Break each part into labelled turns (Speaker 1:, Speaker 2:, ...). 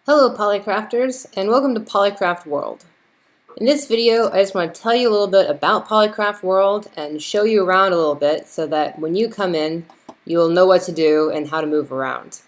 Speaker 1: Hello Polycrafters, and welcome to Polycraftworld. In this video, I just want to tell you a little bit about Polycraftworld and show you around a little bit so that when you come in, you'll know what to do and how to move around.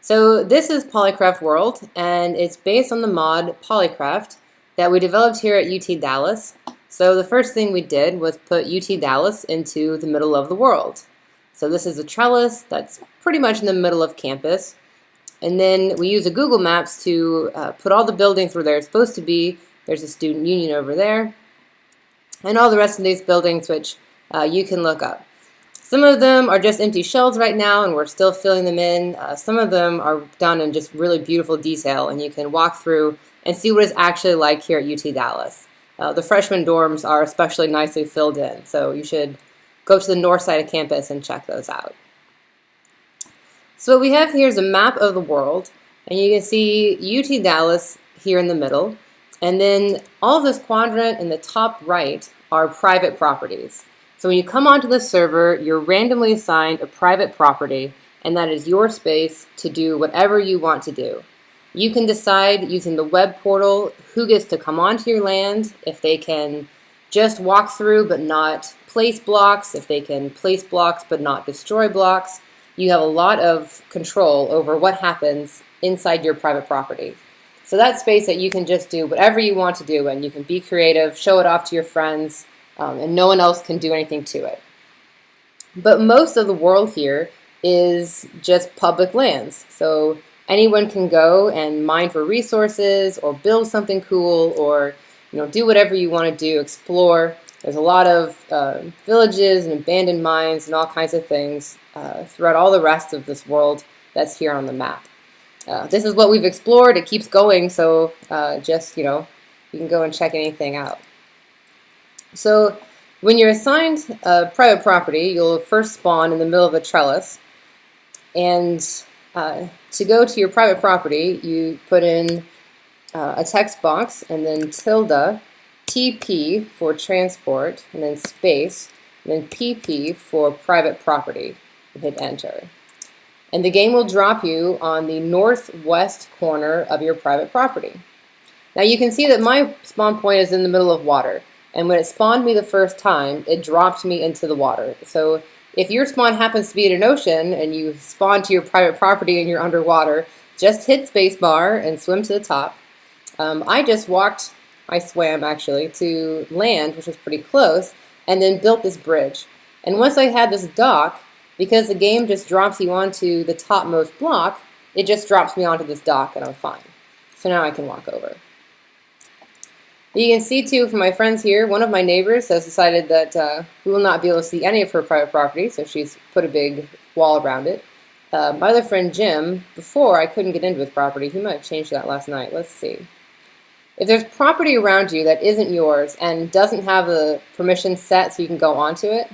Speaker 1: So this is Polycraftworld, and it's based on the mod Polycraft that we developed here at UT Dallas. So the first thing we did was put UT Dallas into the middle of the world. So this is a trellis that's pretty much in the middle of campus. And then we use a Google Maps to put all the buildings where they're supposed to be. There's a student union over there. And all the rest of these buildings, which you can look up. Some of them are just empty shells right now, and we're still filling them in. Some of them are done in just really beautiful detail, and you can walk through and see what it's actually like here at UT Dallas. The freshman dorms are especially nicely filled in, so you should go to the north side of campus and check those out. So what we have here is a map of the world, and you can see UT Dallas here in the middle, and then all of this quadrant in the top right are private properties. So when you come onto the server, you're randomly assigned a private property, and that is your space to do whatever you want to do. You can decide using the web portal who gets to come onto your land, if they can just walk through but not place blocks, if they can place blocks but not destroy blocks. You have a lot of control over what happens inside your private property. So that's space that you can just do whatever you want to do, and you can be creative, show it off to your friends, and no one else can do anything to it. But most of the world here is just public lands. So anyone can go and mine for resources or build something cool or do whatever you want to do, explore. There's a lot of villages and abandoned mines and all kinds of things throughout all the rest of this world that's here on the map. This is what we've explored. It keeps going, so you can go and check anything out. So when you're assigned a private property, you'll first spawn in the middle of a trellis. And to go to your private property, you put in a text box and then tilde, TP for transport, and then space, and then PP for private property, and hit enter. And the game will drop you on the northwest corner of your private property. Now you can see that my spawn point is in the middle of water, and when it spawned me the first time, it dropped me into the water. So if your spawn happens to be in an ocean and you spawn to your private property and you're underwater, just hit spacebar and swim to the top. I swam actually to land, which was pretty close, and then built this bridge. And once I had this dock, because the game just drops you onto the topmost block, it just drops me onto this dock and I'm fine. So now I can walk over. You can see too from my friends here, one of my neighbors has decided that we will not be able to see any of her private property, so she's put a big wall around it. My other friend Jim, before I couldn't get into his property, he might have changed that last night. Let's see. If there's property around you that isn't yours and doesn't have the permission set so you can go onto it,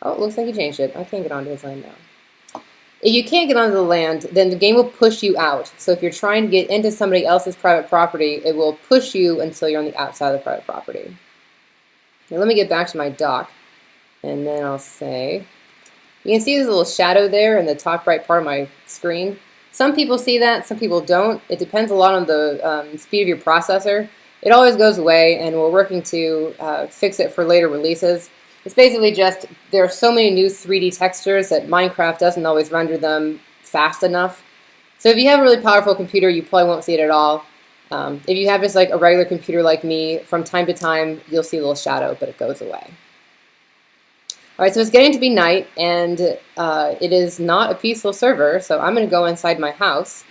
Speaker 1: oh, it looks like he changed it. I can't get onto his land now. If you can't get onto the land, then the game will push you out. So if you're trying to get into somebody else's private property, it will push you until you're on the outside of the private property. Now let me get back to my dock, and then I'll say, you can see there's a little shadow there in the top right part of my screen. Some people see that, some people don't. It depends a lot on the speed of your processor. It always goes away, and we're working to fix it for later releases. It's basically just there are so many new 3D textures that Minecraft doesn't always render them fast enough. So if you have a really powerful computer, you probably won't see it at all. If you have just like a regular computer like me, from time to time, you'll see a little shadow, but it goes away. Alright, so it's getting to be night, and it is not a peaceful server, so I'm going to go inside my house.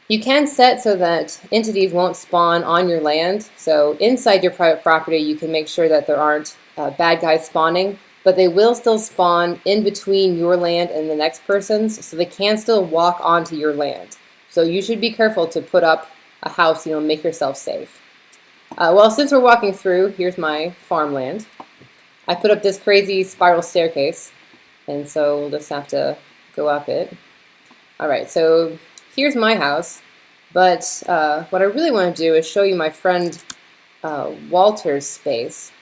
Speaker 1: You can set so that entities won't spawn on your land, so inside your private property you can make sure that there aren't bad guys spawning, but they will still spawn in between your land and the next person's, so they can still walk onto your land. So you should be careful to put up a house, make yourself safe. Well, since we're walking through, here's my farmland. I put up this crazy spiral staircase, and so we'll just have to go up it. Alright, so here's my house, but what I really want to do is show you my friend Walter's space.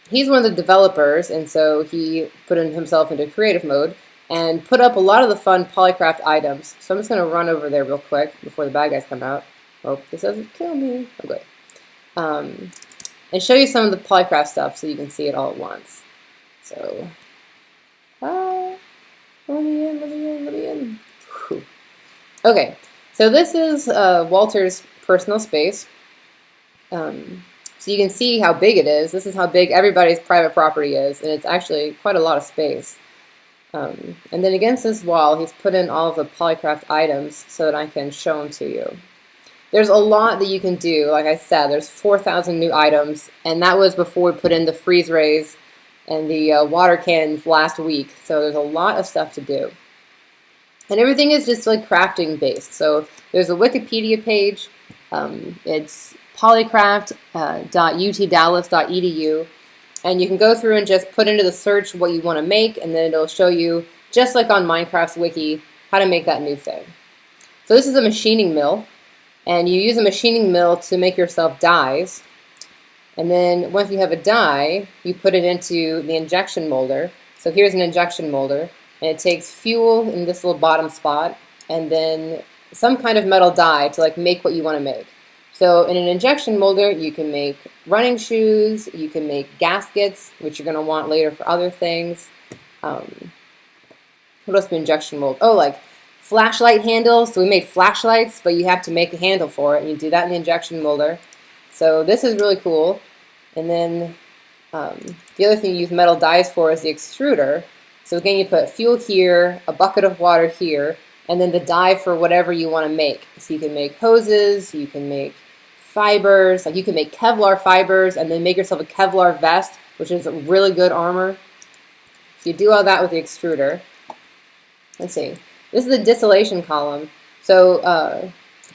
Speaker 1: He's one of the developers, and so he put himself into creative mode, and put up a lot of the fun Polycraft items. So I'm just going to run over there real quick before the bad guys come out. Hope this doesn't kill me. Okay. And show you some of the Polycraft stuff so you can see it all at once. So, let me in. Whew. Okay, so this is Walter's personal space. So you can see how big it is. This is how big everybody's private property is, and it's actually quite a lot of space. And then against this wall, he's put in all of the Polycraft items so that I can show them to you. There's a lot that you can do. Like I said, there's 4,000 new items, and that was before we put in the freeze rays and the water cannons last week. So there's a lot of stuff to do. And everything is just like crafting based. So there's a Wikipedia page. It's polycraft.utdallas.edu, and you can go through and just put into the search what you want to make, and then it'll show you, just like on Minecraft's wiki, how to make that new thing. So this is a machining mill, and you use a machining mill to make yourself dyes. And then once you have a dye, you put it into the injection molder. So here's an injection molder, and it takes fuel in this little bottom spot, and then some kind of metal dye to like make what you want to make. So in an injection molder, you can make running shoes, you can make gaskets, which you're going to want later for other things. What else do injection mold? Oh, like flashlight handles. So we made flashlights, but you have to make a handle for it, and you do that in the injection molder. So this is really cool. And then the other thing you use metal dyes for is the extruder. So again, you put fuel here, a bucket of water here, and then the dye for whatever you want to make. So you can make hoses, you can make fibers, like you can make Kevlar fibers and then make yourself a Kevlar vest, which is a really good armor. So you do all that with the extruder. Let's see. This is the distillation column. So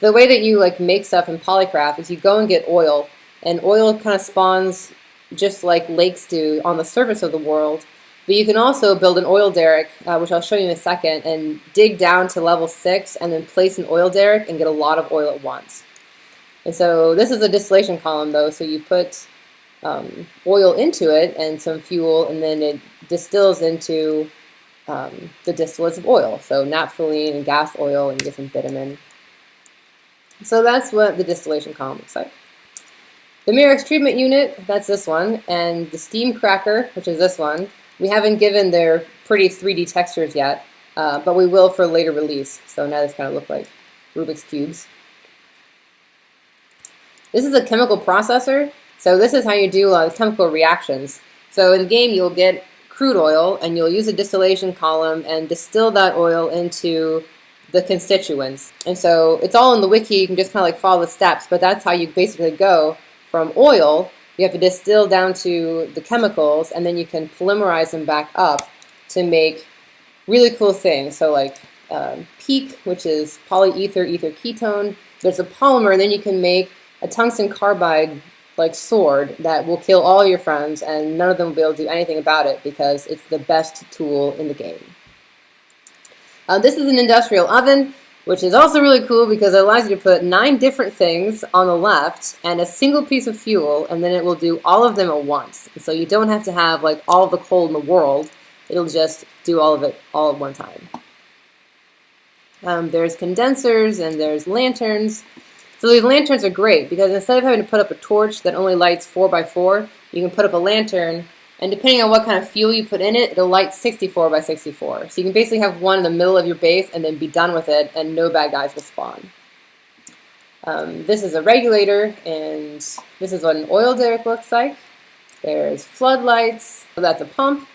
Speaker 1: the way that you like make stuff in Polycraft is you go and get oil, and oil kind of spawns just like lakes do on the surface of the world. But you can also build an oil derrick, which I'll show you in a second, and dig down to level 6 and then place an oil derrick and get a lot of oil at once. And so this is a distillation column though, so you put oil into it and some fuel, and then it distills into the distillates of oil. So naphthalene and gas oil, and you get some bitumen. So that's what the distillation column looks like. The Mirex treatment unit, that's this one, and the steam cracker, which is this one. We haven't given their pretty 3D textures yet, but we will for later release. So now this kind of look like Rubik's Cubes. This is a chemical processor. So this is how you do chemical reactions. So in the game you'll get crude oil, and you'll use a distillation column and distill that oil into the constituents. And so it's all in the wiki, you can just kind of like follow the steps, but that's how you basically go from oil. You have to distill down to the chemicals, and then you can polymerize them back up to make really cool things. So like PEEK, which is polyether ether ketone. There's a polymer, and then you can make a tungsten carbide like sword that will kill all your friends, and none of them will be able to do anything about it because it's the best tool in the game. This is an industrial oven, which is also really cool because it allows you to put 9 different things on the left and a single piece of fuel, and then it will do all of them at once. So you don't have to have like all of the coal in the world. It'll just do all of it all at one time. There's condensers and there's lanterns. So these lanterns are great because instead of having to put up a torch that only lights 4x4, you can put up a lantern, and depending on what kind of fuel you put in it, it'll light 64x64. So you can basically have one in the middle of your base and then be done with it, and no bad guys will spawn. This is a regulator, and this is what an oil derrick looks like. There's floodlights, so that's a pump.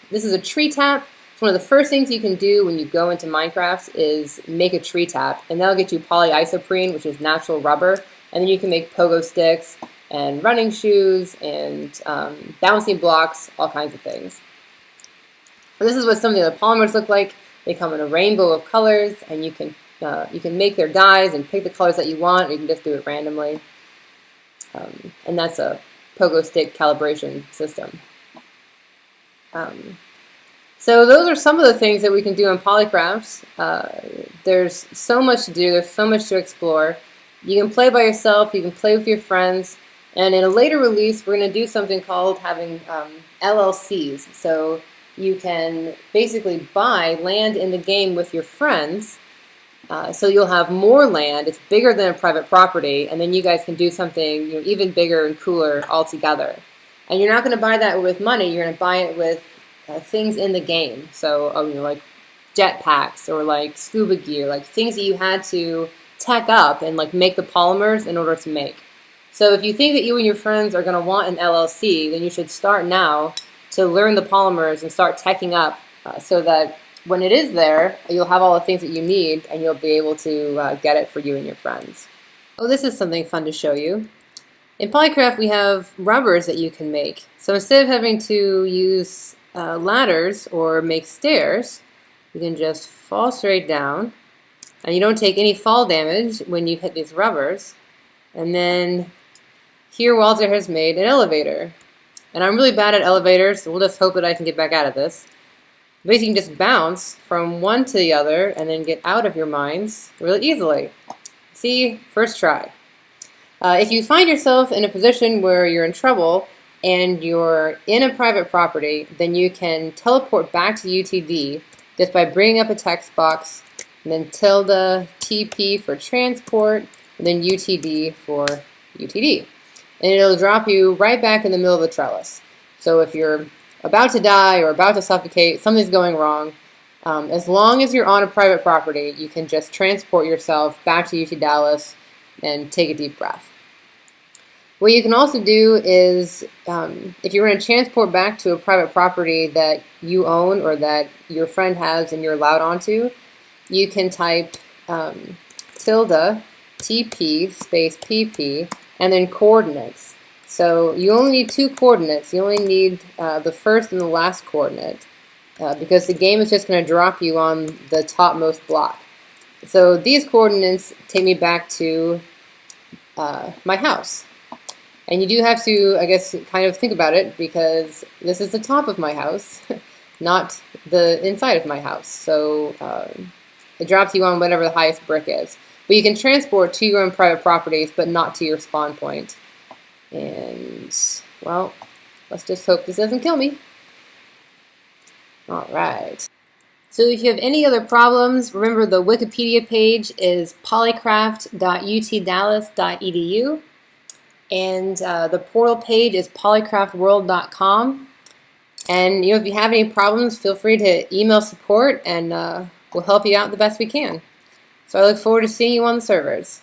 Speaker 1: This is a tree tap. So one of the first things you can do when you go into Minecraft is make a tree tap, and that'll get you polyisoprene, which is natural rubber, and then you can make pogo sticks and running shoes and bouncing blocks, all kinds of things. And this is what some of the other polymers look like. They come in a rainbow of colors, and you can make their dyes and pick the colors that you want, or you can just do it randomly. And that's a pogo stick calibration system. So those are some of the things that we can do in Polycraft. There's so much to do. There's so much to explore. You can play by yourself. You can play with your friends. And in a later release, we're going to do something called having LLCs. So you can basically buy land in the game with your friends. So you'll have more land. It's bigger than a private property, and then you guys can do something even bigger and cooler altogether. And you're not going to buy that with money. You're going to buy it with things in the game. So like jetpacks or like scuba gear, like things that you had to tech up and like make the polymers in order to make. So if you think that you and your friends are going to want an LLC, then you should start now to learn the polymers and start teching up so that when it is there, you'll have all the things that you need and you'll be able to get it for you and your friends. Oh, this is something fun to show you. In Polycraft, we have rubbers that you can make. So instead of having to use ladders or make stairs, you can just fall straight down, and you don't take any fall damage when you hit these rubbers. And then here Walter has made an elevator. And I'm really bad at elevators, so we'll just hope that I can get back out of this. Basically, you can just bounce from one to the other and then get out of your mines really easily. See? First try. If you find yourself in a position where you're in trouble and you're in a private property, then you can teleport back to UTD just by bringing up a text box and then tilde TP for transport and then UTD for UTD. And it'll drop you right back in the middle of the trellis. So if you're about to die or about to suffocate, something's going wrong, as long as you're on a private property, you can just transport yourself back to UT Dallas and take a deep breath. What you can also do is, if you're going to transport back to a private property that you own or that your friend has and you're allowed onto, you can type tilde TP space PP and then coordinates. So you only need 2 coordinates. You only need the first and the last coordinate because the game is just going to drop you on the topmost block. So these coordinates take me back to my house. And you do have to, I guess, kind of think about it because this is the top of my house, not the inside of my house. So it drops you on whatever the highest brick is. But you can transport to your own private properties, but not to your spawn point. And, well, let's just hope this doesn't kill me. All right. So if you have any other problems, remember the Wikipedia page is polycraft.utdallas.edu. And the portal page is polycraftworld.com. And if you have any problems, feel free to email support and we'll help you out the best we can. So I look forward to seeing you on the servers.